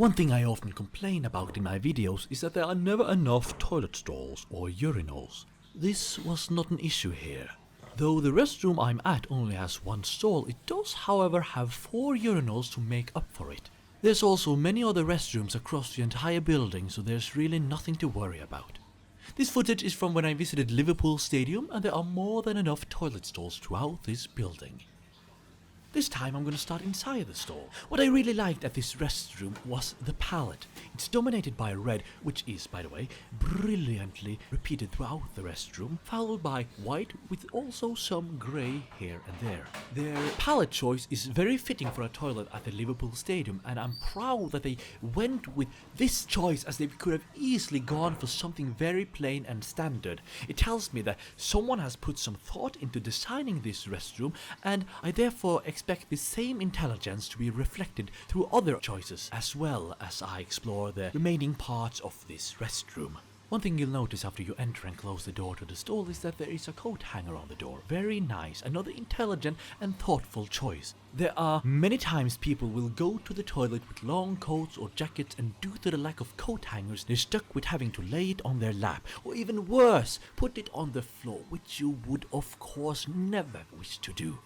One thing I often complain about in my videos is that there are never enough toilet stalls or urinals. This was not an issue here. Though the restroom I'm at only has one stall, it does however have 4 urinals to make up for it. There's also many other restrooms across the entire building, so there's really nothing to worry about. This footage is from when I visited Liverpool Stadium, and there are more than enough toilet stalls throughout this building. This time I'm going to start inside the stall. What I really liked at this restroom was the palette. It's dominated by red, which is, by the way, brilliantly repeated throughout the restroom, followed by white with also some grey here and there. Their palette choice is very fitting for a toilet at the Liverpool Stadium, and I'm proud that they went with this choice, as they could have easily gone for something very plain and standard. It tells me that someone has put some thought into designing this restroom, and I therefore expect the same intelligence to be reflected through other choices as well as I explore the remaining parts of this restroom. One thing you'll notice after you enter and close the door to the stall is that there is a coat hanger on the door. Very nice, another intelligent and thoughtful choice. There are many times people will go to the toilet with long coats or jackets, and due to the lack of coat hangers, they're stuck with having to lay it on their lap, or even worse, put it on the floor, which you would of course never wish to do.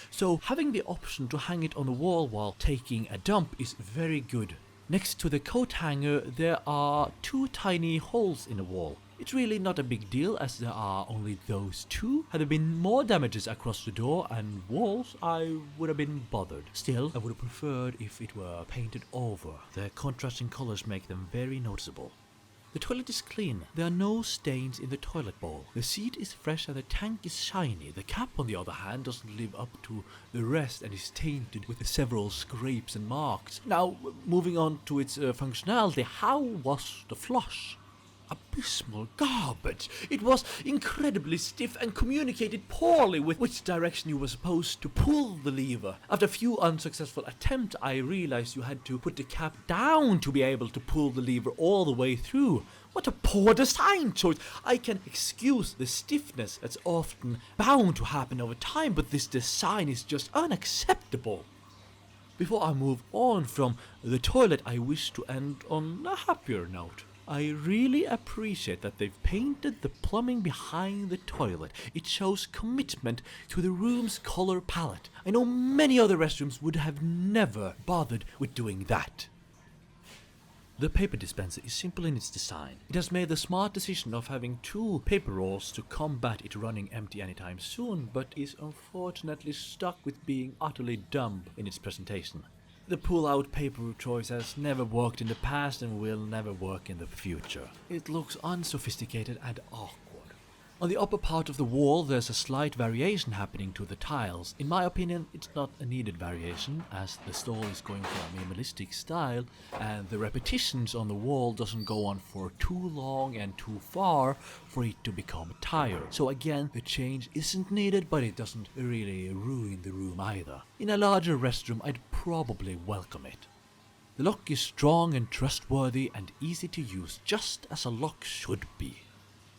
So having the option to hang it on the wall while taking a dump is very good. Next to the coat hanger there are 2 tiny holes in the wall. It's really not a big deal as there are only those 2. Had there been more damages across the door and walls, I would have been bothered. Still, I would have preferred if it were painted over. The contrasting colors make them very noticeable. The toilet is clean. There are no stains in the toilet bowl. The seat is fresh and the tank is shiny. The cap, on the other hand, doesn't live up to the rest and is tainted with several scrapes and marks. Now, moving on to its functionality, how was the flush? Abysmal garbage. It was incredibly stiff and communicated poorly with which direction you were supposed to pull the lever. After a few unsuccessful attempts, I realized you had to put the cap down to be able to pull the lever all the way through. What a poor design choice! I can excuse the stiffness that's often bound to happen over time, but this design is just unacceptable. Before I move on from the toilet, I wish to end on a happier note. I really appreciate that they've painted the plumbing behind the toilet. It shows commitment to the room's color palette. I know many other restrooms would have never bothered with doing that. The paper dispenser is simple in its design. It has made the smart decision of having 2 paper rolls to combat it running empty anytime soon, but is unfortunately stuck with being utterly dumb in its presentation. The pull-out paper choice has never worked in the past and will never work in the future. It looks unsophisticated and awkward. On the upper part of the wall there's a slight variation happening to the tiles. In my opinion, it's not a needed variation, as the stall is going for a minimalistic style and the repetitions on the wall doesn't go on for too long and too far for it to become tired. So again, the change isn't needed, but it doesn't really ruin the room either. In a larger restroom, I'd probably welcome it. The lock is strong and trustworthy and easy to use, just as a lock should be.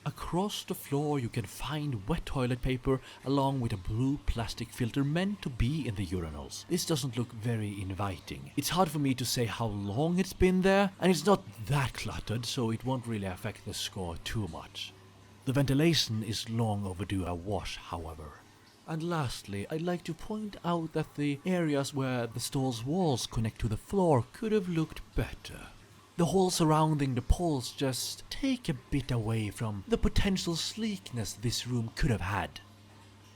Across the floor you can find wet toilet paper along with a blue plastic filter meant to be in the urinals. This doesn't look very inviting. It's hard for me to say how long it's been there, and it's not that cluttered, so it won't really affect the score too much. The ventilation is long overdue a wash, however. And lastly, I'd like to point out that the areas where the stall's walls connect to the floor could have looked better. The hole surrounding the poles just take a bit away from the potential sleekness this room could have had.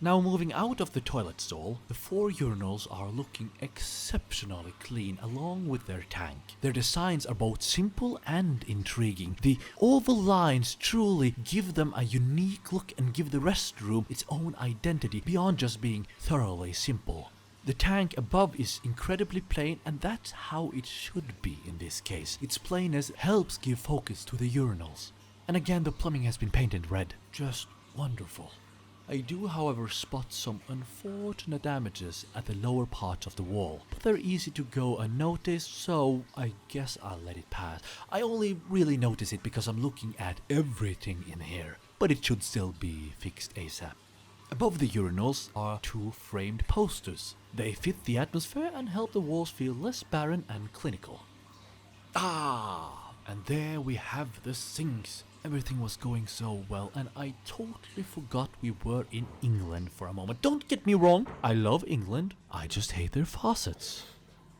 Now moving out of the toilet stall, the 4 urinals are looking exceptionally clean along with their tank. Their designs are both simple and intriguing. The oval lines truly give them a unique look and give the restroom its own identity beyond just being thoroughly simple. The tank above is incredibly plain, and that's how it should be in this case. Its plainness helps give focus to the urinals. And again, the plumbing has been painted red. Just wonderful. I do, however, spot some unfortunate damages at the lower part of the wall, but they're easy to go unnoticed, so I guess I'll let it pass. I only really notice it because I'm looking at everything in here, but it should still be fixed ASAP. Above the urinals are 2 framed posters. They fit the atmosphere and help the walls feel less barren and clinical. And there we have the sinks. Everything was going so well, and I totally forgot we were in England for a moment. Don't get me wrong, I love England. I just hate their faucets.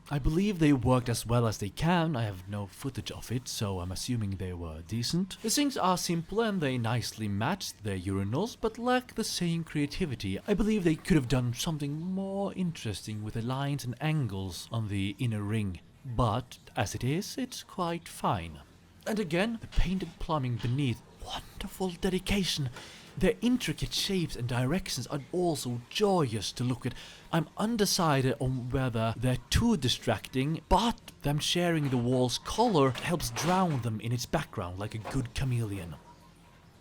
I believe they worked as well as they can. I have no footage of it, so I'm assuming they were decent. The sinks are simple and they nicely match their urinals, but lack the same creativity. I believe they could have done something more interesting with the lines and angles on the inner ring. But, as it is, it's quite fine. And again, the painted plumbing beneath. Wonderful dedication. Their intricate shapes and directions are also joyous to look at. I'm undecided on whether they're too distracting, but them sharing the wall's color helps drown them in its background like a good chameleon.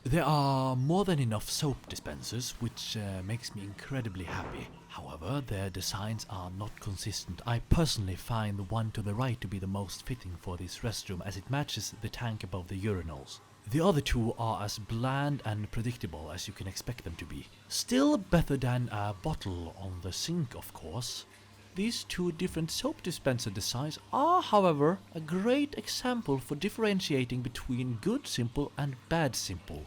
There are more than enough soap dispensers, which makes me incredibly happy. However, their designs are not consistent. I personally find the one to the right to be the most fitting for this restroom, as it matches the tank above the urinals. The other two are as bland and predictable as you can expect them to be. Still better than a bottle on the sink, of course. These two different soap dispenser designs are, however, a great example for differentiating between good simple and bad simple.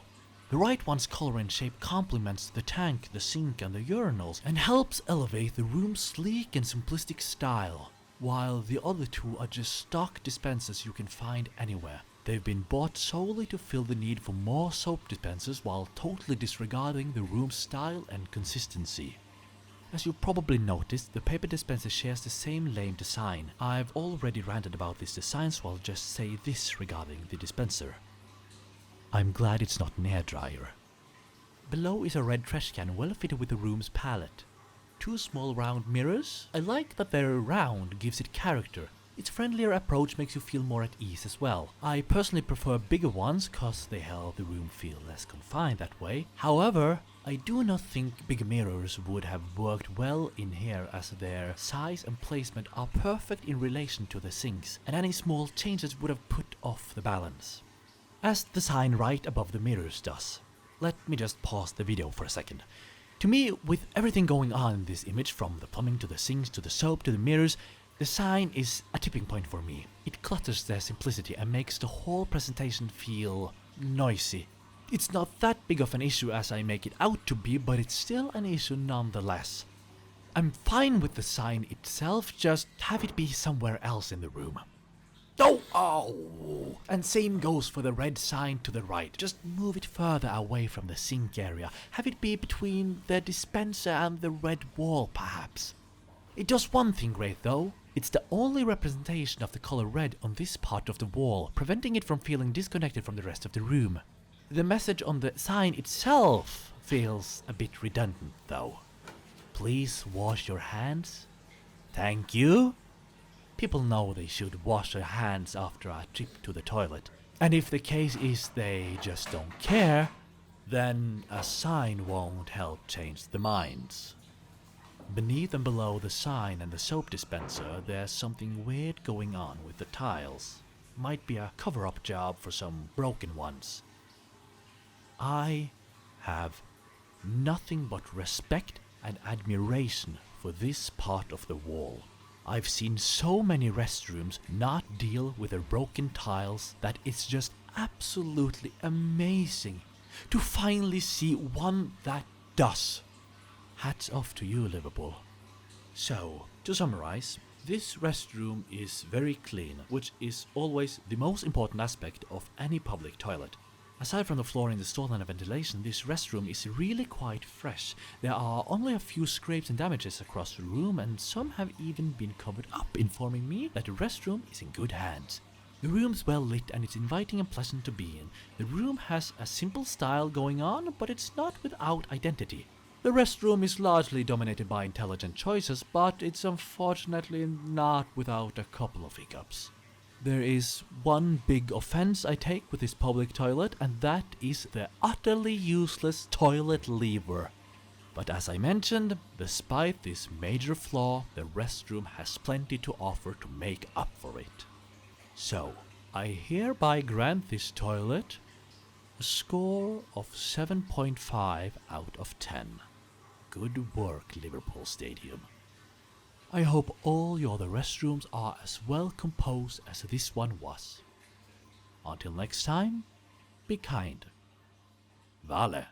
The right one's color and shape complements the tank, the sink and the urinals and helps elevate the room's sleek and simplistic style, while the other two are just stock dispensers you can find anywhere. They've been bought solely to fill the need for more soap dispensers while totally disregarding the room's style and consistency. As you probably noticed, the paper dispenser shares the same lame design. I've already ranted about this design, so I'll just say this regarding the dispenser. I'm glad it's not an hairdryer. Below is a red trash can well fitted with the room's palette. Two small round mirrors. I like that they're round, gives it character. Its friendlier approach makes you feel more at ease as well. I personally prefer bigger ones cause they help the room feel less confined that way. However, I do not think big mirrors would have worked well in here, as their size and placement are perfect in relation to the sinks, and any small changes would have put off the balance. As the sign right above the mirrors does. Let me just pause the video for a second. To me, with everything going on in this image, from the plumbing to the sinks to the soap to the mirrors, the sign is a tipping point for me. It clutters their simplicity and makes the whole presentation feel noisy. It's not that big of an issue as I make it out to be, but it's still an issue nonetheless. I'm fine with the sign itself, just have it be somewhere else in the room. Oh! And same goes for the red sign to the right. Just move it further away from the sink area. Have it be between the dispenser and the red wall, perhaps. It does one thing great though. It's the only representation of the color red on this part of the wall, preventing it from feeling disconnected from the rest of the room. The message on the sign itself feels a bit redundant though. Please wash your hands. Thank you. People know they should wash their hands after a trip to the toilet. And if the case is they just don't care, then a sign won't help change the minds. Beneath and below the sign and the soap dispenser, there's something weird going on with the tiles. Might be a cover-up job for some broken ones. I have nothing but respect and admiration for this part of the wall. I've seen so many restrooms not deal with their broken tiles that it's just absolutely amazing to finally see one that does. Hats off to you, Liverpool. So, to summarize, this restroom is very clean, which is always the most important aspect of any public toilet. Aside from the flooring, the stall and the ventilation, this restroom is really quite fresh. There are only a few scrapes and damages across the room, and some have even been covered up, informing me that the restroom is in good hands. The room's well lit and it's inviting and pleasant to be in. The room has a simple style going on, but it's not without identity. The restroom is largely dominated by intelligent choices, but it's unfortunately not without a couple of hiccups. There is one big offense I take with this public toilet, and that is the utterly useless toilet lever. But as I mentioned, despite this major flaw, the restroom has plenty to offer to make up for it. So, I hereby grant this toilet a score of 7.5 out of 10. Good work, Liverpool Stadium. I hope all your other restrooms are as well composed as this one was. Until next time, be kind. Vale.